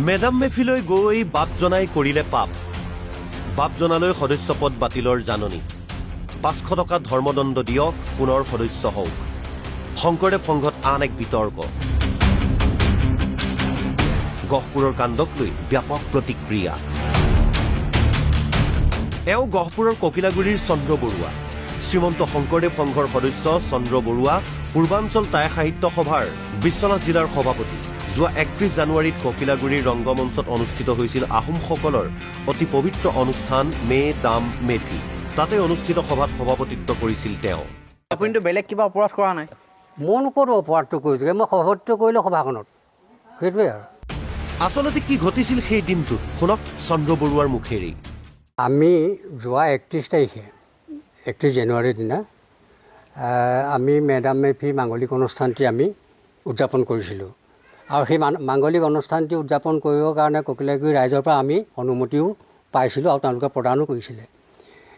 Madam মেফিলৈ গৈ বাপ জনাই কৰিলে পাপ। বাপ জনালৈ সদস্য পদ বাতিলৰ জাননী। 500 টকা ধৰ্মদণ্ড দিয়ক, পুনৰ সদস্য হওক। শংকৰদেৱ সংঘত আন এক বিতৰ্ক। গহপুৰৰ কাণ্ডক লৈ ব্যাপক প্ৰতিক্ৰিয়া। এওঁ গহপুৰৰ ককিলাগুৰিৰ চন্দ্ৰ বৰুৱা। শ্ৰীমন্ত শংকৰদেৱ সংঘৰ সদস্য চন্দ্ৰ বৰুৱা পূৰ্বাঞ্চল টাই সাহিত্য সভাৰ বিশ্বনাথ জিলাৰ সভাপতি। যোৱা 31 জানুৱাৰীত ককিলাগুৰিৰ ৰংগমঞ্চত অনুষ্ঠিত হৈছিল আহোমসকলৰ অতি পবিত্ৰ অনুষ্ঠান মে দাম মে ফি। তাতে অনুষ্ঠিত সভাত সভাপতিত্ব কৰিছিল তেওঁ। আপুনিতো বেলেগ কিবা অপৰাধ কৰা নাই? মইনো ক'ত অপৰাধটো কৰিছোঁ, মই সভাপতিত্ব কৰিলোঁ সভাখনত, সেইটোৱে আৰু। আচলতে কি ঘটিছিল সেই দিনটোত শুনক চন্দ্ৰ বৰুৱাৰ মুখেৰে। আমি যোৱা 31 তাৰিখে 31 জানুৱাৰীৰ দিনা আমি মেডাম মেফি মাংগলিক অনুষ্ঠানটি আমি উদযাপন কৰিছিলোঁ। আৰু সেই মাংগলিক অনুষ্ঠানটি উদযাপন কৰিবৰ কাৰণে ককিলাগুৰি ৰাইজৰ পৰা আমি অনুমতিও পাইছিলোঁ আৰু তেওঁলোকে প্ৰদানো কৰিছিলে।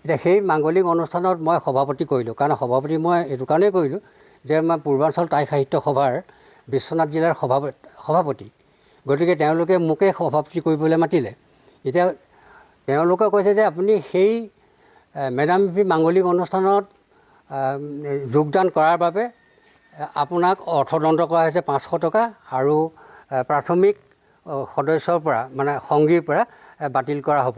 এতিয়া সেই মাংগলিক অনুষ্ঠানত মই সভাপতি কৰিলোঁ, কাৰণ সভাপতি মই এইটো কাৰণেই কৰিলোঁ যে মই পূৰ্বাঞ্চল টাই সাহিত্য সভাৰ বিশ্বনাথ জিলাৰ সভাপতি, গতিকে তেওঁলোকে মোকে সভাপতি কৰিবলৈ মাতিলে। এতিয়া তেওঁলোকে কৈছে যে আপুনি সেই মেডাম মেফি মাংগলিক অনুষ্ঠানত যোগদান কৰাৰ বাবে আপোনাক অৰ্থদণ্ড কৰা হৈছে 500 টকা আৰু প্ৰাথমিক সদস্যৰ পৰা মানে সংগীৰ পৰা বাতিল কৰা হ'ব,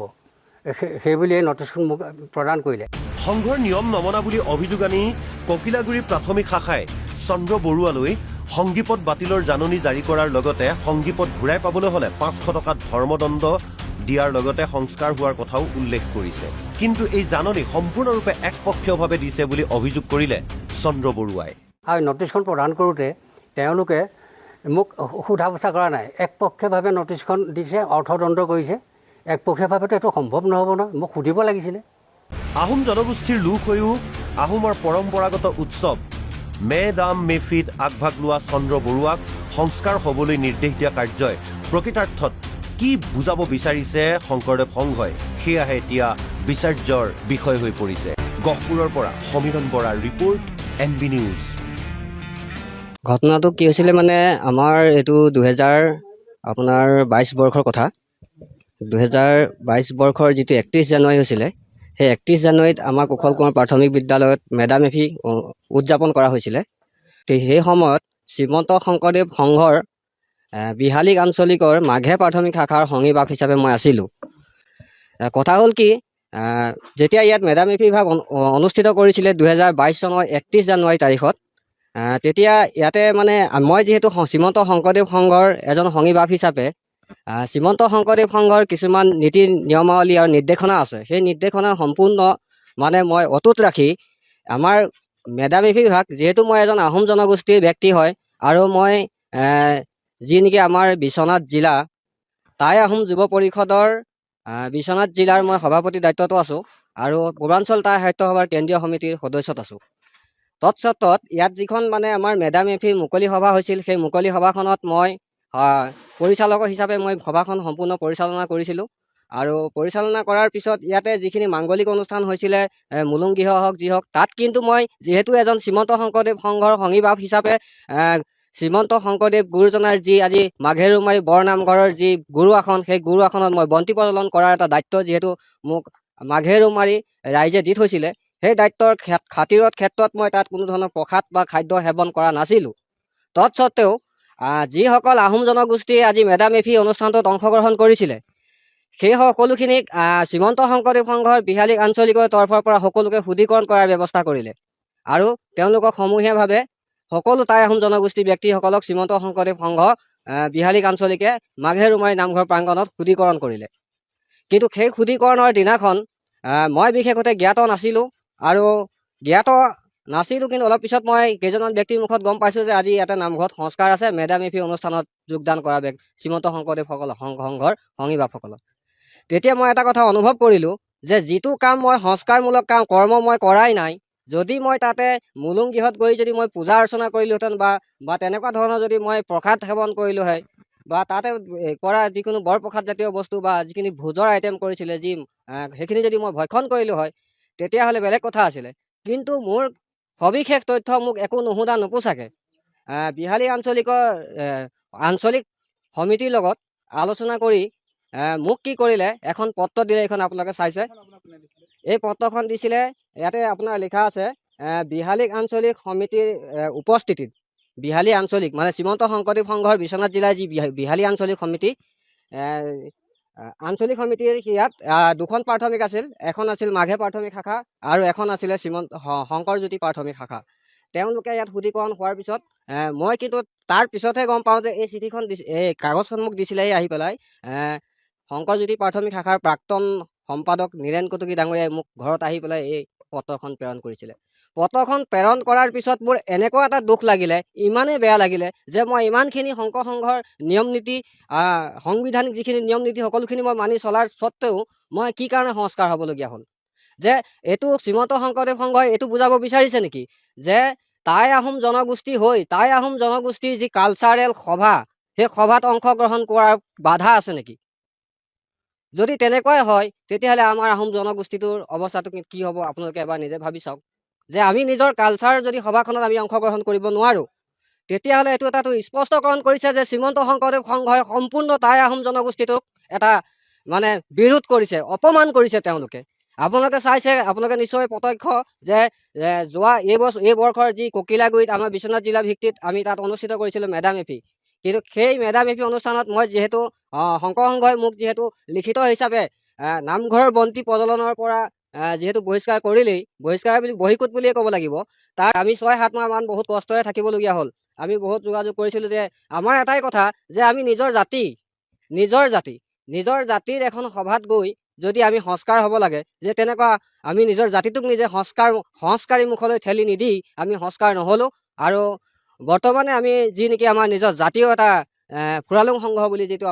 সেইবুলি এই নটিচখন মোক প্ৰদান কৰিলে। সংঘৰ নিয়ম নমনা বুলি অভিযোগ আনি ককিলাগুৰি প্ৰাথমিক শাখাই চন্দ্ৰ বৰুৱালৈ সংগীপদ বাতিলৰ জাননী জাৰি কৰাৰ লগতে সংগীপদ ঘূৰাই পাবলৈ হ'লে 500 টকা ধৰ্মদণ্ড দিয়াৰ লগতে সংস্কাৰ হোৱাৰ কথাও উল্লেখ কৰিছে। কিন্তু এই জাননী সম্পূৰ্ণৰূপে একপক্ষীয়ভাৱে দিছে বুলি অভিযোগ কৰিলে চন্দ্ৰ বৰুৱাই। আৰু নটিচখন প্ৰদান কৰোঁতে তেওঁলোকে মোক সোধা পোছা কৰা নাই, একপক্ষীয়ভাৱে নটিচখন দিছে, অৰ্থদণ্ড কৰিছে। একপক্ষীয়ভাৱেতো এইটো সম্ভৱ নহ'ব নহয়, মোক সুধিব লাগিছিলে। আহোম জনগোষ্ঠীৰ লোক হৈও আহোমৰ পৰম্পৰাগত উৎসৱ মে দাম মে ফিত আগভাগ লোৱা চন্দ্ৰ বৰুৱাক সংস্কাৰ হ'বলৈ নিৰ্দেশ দিয়া কাৰ্যই প্ৰকৃতাৰ্থত কি বুজাব বিচাৰিছে শংকৰদেৱ সংঘই, সেয়াহে এতিয়া বিচাৰ্যৰ বিষয় হৈ পৰিছে। গহপুৰৰ পৰা সমীৰণ বৰাৰ ৰিপৰ্ট, NB নিউজ। ঘটনাটো কি হৈছিলে মানে আমাৰ এইটো 2022 বৰ্ষৰ কথা। 2022 বৰ্ষৰ যিটো 31 জানুৱাৰী হৈছিলে, সেই 31 জানুৱাৰীত আমাৰ কুশল কুমাৰ প্ৰাথমিক বিদ্যালয়ত মেডাম মেফি উদযাপন কৰা হৈছিলে। সেই সময়ত শ্ৰীমন্ত শংকৰদেৱ সংঘৰ বিহালীক আঞ্চলিকৰ মাঘে প্ৰাথমিক শাখাৰ সংগীবাপ হিচাপে মই আছিলোঁ। কথা হ'ল কি, যেতিয়া ইয়াত মেডাম মেফি ভাগ অনুষ্ঠিত কৰিছিলে 2022 চনৰ 31 জানুৱাৰী তাৰিখত, তেতিয়া ইয়াতে মানে মই যিহেতু শ্ৰীমন্ত শংকৰদেৱ সংঘৰ এজন সংগীবাপ হিচাপে শ্ৰীমন্ত শংকৰদেৱ সংঘৰ কিছুমান নীতি নিয়মাৱলী আৰু নিৰ্দেশনা আছে, সেই নিৰ্দেশনা সম্পূৰ্ণ মানে মই অটুট ৰাখি আমাৰ মেডাম মেফি ভাগ, যিহেতু মই এজন আহোম জনগোষ্ঠীৰ ব্যক্তি হয় আৰু মই যি নেকি আমাৰ বিশ্বনাথ জিলা টাই আহোম যুৱ পৰিষদৰ বিশ্বনাথ জিলাৰ মই সভাপতি দায়িত্বতো আছোঁ আৰু পূৰ্বাঞ্চল টাই সাহিত্য সভাৰ কেন্দ্ৰীয় সমিতিৰ সদস্যত আছোঁ। তৎসত্ত্বত ইয়াত যিখন মানে আমাৰ মেডাম মেফিৰ মুকলি সভা হৈছিল, সেই মুকলি সভাখনত মই পৰিচালক হিচাপে মই সভাখন সম্পূৰ্ণ পৰিচালনা কৰিছিলোঁ। আৰু পৰিচালনা কৰাৰ পিছত ইয়াতে যিখিনি মাংগলিক অনুষ্ঠান হৈছিলে, মুলুং গৃহ হওক যি হওক, তাত কিন্তু মই যিহেতু এজন শ্ৰীমন্ত শংকৰদেৱ সংঘৰ সংগীবাপ হিচাপে শ্ৰীমন্ত শংকৰদেৱ গুৰুজনাৰ যি আজি মাঘেৰুমাৰী বৰনামঘৰৰ যি গুৰু আসন, সেই গুৰু আসনত মই বন্তি প্ৰজ্বলন কৰাৰ এটা দায়িত্ব যিহেতু মোক মাঘেৰুমাৰী ৰাইজে দি থৈছিলে, সেই দায়িত্বৰ খাতিৰত ক্ষেত্ৰত মই তাত কোনো ধৰণৰ প্ৰসাদ বা খাদ্য সেৱন কৰা নাছিলোঁ। তৎসত্ত্বেও যিসকল আহোম জনগোষ্ঠীয়ে আজি মেডাম মেফি অনুষ্ঠানটোত অংশগ্ৰহণ কৰিছিলে, সেই সকলোখিনিক শ্ৰীমন্ত শংকৰদেৱ সংঘৰ বিহালীক আঞ্চলিকৰ তৰফৰ পৰা সকলোকে শুদ্ধিকৰণ কৰাৰ ব্যৱস্থা কৰিলে আৰু তেওঁলোকক সমূহীয়াভাৱে সকলো টাই আহোম জনগোষ্ঠীৰ ব্যক্তিসকলক শ্ৰীমন্ত শংকৰদেৱ সংঘ বিহালীক আঞ্চলিকে মাঘেৰুমাৰী নামঘৰ প্ৰাংগণত শুদ্ধিকৰণ কৰিলে। কিন্তু সেই শুদ্ধিকৰণৰ দিনাখন মই বিশেষতে জ্ঞাত নাছিলোঁ আৰু কিন্তু অলপ পিছত মই কেইজনমান ব্যক্তিৰ মুখত গম পাইছোঁ যে আজি ইয়াতে নামঘৰত সংস্কাৰ আছে, মেডাম মেফি অনুষ্ঠানত যোগদান কৰা শ্ৰীমন্ত শংকৰদেৱসকল সংঘৰ সংগীবাপসকলক। তেতিয়া মই এটা কথা অনুভৱ কৰিলোঁ যে যিটো কাম মই সংস্কাৰমূলক কৰ্ম মই কৰাই নাই, যদি মই তাতে মুলুং গৃহত গৈ যদি মই পূজা অৰ্চনা কৰিলোহেঁতেন বা তেনেকুৱা ধৰণৰ যদি মই প্ৰসাদ সেৱন কৰিলোঁ হয়, বা তাতে কৰা যিকোনো বৰপ্ৰসাদ জাতীয় বস্তু বা যিখিনি ভোজৰ আইটেম কৰিছিলে সেইখিনি যদি মই ভক্ষণ কৰিলোঁ হয়, তেতিয়াহ'লে বেলেগ কথা আছিলে। কিন্তু মোৰ সবিশেষ তথ্য মোক একো নুসুধা নোপোছাকে বিহালী আঞ্চলিক সমিতিৰ লগত আলোচনা কৰি মোক কি কৰিলে, এখন পত্ৰ দিলে, এইখন আপোনালোকে চাইছে। এই পত্ৰখন দিছিলে, ইয়াতে আপোনাৰ লিখা আছে বিহালী আঞ্চলিক সমিতিৰ উপস্থিতিত, বিহালী আঞ্চলিক মানে শ্ৰীমন্ত শংকৰদেৱ সংঘৰ বিশ্বনাথ জিলাৰ যি বিহালী আঞ্চলিক সমিতি, আঞ্চলিক সমিতিৰ ইয়াত দুখন প্ৰাথমিক আছিল। এখন আছিল মাঘে প্ৰাথমিক শাখা আৰু এখন আছিলে শংকৰজ্যোতি প্ৰাথমিক শাখা। তেওঁলোকে ইয়াত শুদ্ধিকৰণ হোৱাৰ পিছত মই কিন্তু তাৰ পিছতহে গম পাওঁ যে এই চিঠিখন এই কাগজখন মোক দিছিলে আহি পেলাই শংকৰজ্যোতি প্ৰাথমিক শাখাৰ প্ৰাক্তন সম্পাদক নীৰেণ কটকী ডাঙৰীয়াই মোক ঘৰত আহি পেলাই এই পত্ৰখন প্ৰেৰণ কৰিছিলে। পত্ৰখন প্ৰেৰণ কৰাৰ পিছত মোৰ এনেকুৱা এটা দুখ লাগিলে, ইমানেই বেয়া লাগিলে যে মই ইমানখিনি শংকৰ সংঘৰ নিয়ম নীতি, সাংবিধানিক যিখিনি নিয়ম নীতি সকলোখিনি মই মানি চলাৰ স্বত্তেও মই কি কাৰণে সংস্কাৰ হ'বলগীয়া হ'ল? যে এইটো শ্ৰীমন্ত শংকৰদেৱ সংঘই এইটো বুজাব বিচাৰিছে নেকি যে টাই আহোম জনগোষ্ঠী হৈ টাই আহোম জনগোষ্ঠীৰ যি কালচাৰেল সভা, সেই সভাত অংশগ্ৰহণ কৰাৰ বাধা আছে নেকি? যদি তেনেকুৱাই হয় তেতিয়াহ'লে আমাৰ আহোম জনগোষ্ঠীটোৰ অৱস্থাটো কি হ'ব আপোনালোকে এবাৰ নিজে ভাবি চাওক। যে আমি নিজৰ কালচাৰ যদি সভাখনত আমি অংশগ্ৰহণ কৰিব নোৱাৰোঁ, তেতিয়াহ'লে এইটো এটাটো স্পষ্টকৰণ কৰিছে যে শ্ৰীমন্ত শংকৰদেৱ সংঘই সম্পূৰ্ণ টাই আহোম জনগোষ্ঠীটোক এটা মানে বিৰোধ কৰিছে, অপমান কৰিছে তেওঁলোকে। আপোনালোকে চাইছে, আপোনালোকে নিশ্চয় প্ৰত্যক্ষ যে যোৱা এই বৰ্ষৰ যি ককিলাগুৰিত আমাৰ বিশ্বনাথ জিলা ভিত্তিত আমি তাত অনুষ্ঠিত কৰিছিলোঁ মেডাম এফি। কিন্তু সেই মেডাম এফি অনুষ্ঠানত মই যিহেতু শংকৰ সংঘই মোক যিহেতু লিখিত হিচাপে নামঘৰৰ বন্তি প্ৰজ্বলনৰ পৰা যিহেতু বহিষ্কাৰ কৰিলেই, বহিষ্কাৰ বুলি বহিকোট বুলিয়ে ক'ব লাগিব, তাত আমি 6-7 মাহমান বহুত কষ্টৰে থাকিবলগীয়া হ'ল। আমি বহুত যোগাযোগ কৰিছিলোঁ যে আমাৰ এটাই কথা যে আমি নিজৰ জাতিৰ এখন সভাত গৈ যদি আমি সংস্কাৰ হ'ব লাগে, যে তেনেকুৱা আমি নিজৰ জাতিটোক নিজে সংস্কাৰী মুখলৈ ঠেলি নিদি আমি সংস্কাৰ নহ'লোঁ। আৰু বৰ্তমানে আমি যি নেকি আমাৰ নিজৰ জাতীয় এটা ফুৰালুং সংঘ বুলি যিটো